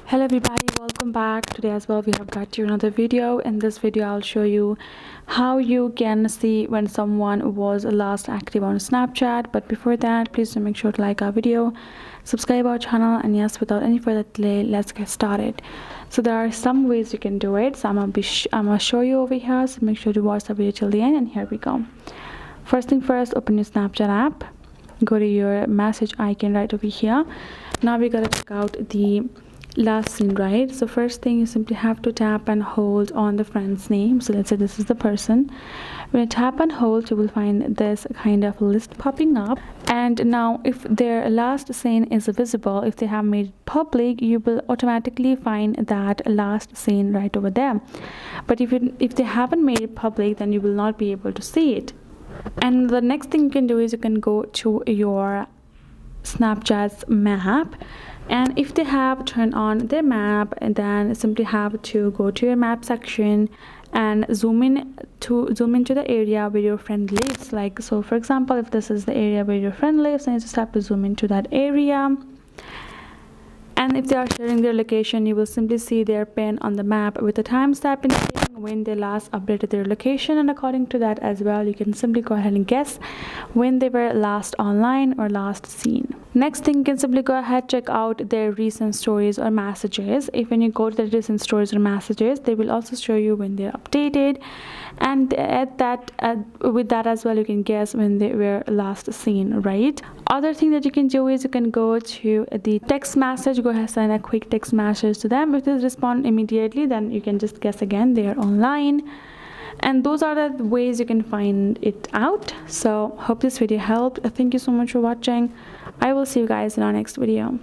Hello everybody, welcome back. Today as well we have got you another video. In this video I'll show you how you can see when someone was last active on Snapchat. But before that, please do make sure to like our video, subscribe our channel, and yes, without any further delay, let's get started. So there are some ways you can do it, so I'm gonna show you over here, so make sure to watch the video till the end. And here we go. First thing first, open your Snapchat app, go to your message icon right over here. Now we gotta check out the last scene, right? So first thing, you simply have to tap and hold on the friend's name. So let's say this is the person. When you tap and hold, you will find this kind of list popping up, and now if their last scene is visible, if they have made it public, you will automatically find that last scene right over there. But if they haven't made it public, then you will not be able to see it. And the next thing you can do is you can go to your Snapchat's map, and if they have turned on their map, and then simply have to go to your map section and zoom into the area where your friend lives. Like, so for example, if this is the area where your friend lives, then you just have to zoom into that area. And if they are sharing their location, you will simply see their pin on the map with a timestamp indicating when they last updated their location, and according to that as well, you can simply go ahead and guess when they were last online or last seen. Next thing, you can simply go ahead, check out their recent stories or messages. If when you go to the recent stories or messages, they will also show you when they're updated, and with that as well, you can guess when they were last seen, right? Other thing that you can do is you can go to the text message, go ahead and send a quick text message to them. If they respond immediately, then you can just guess again they are online. And those are the ways you can find it out. So hope this video helped. Thank you so much for watching. I will see you guys in our next video.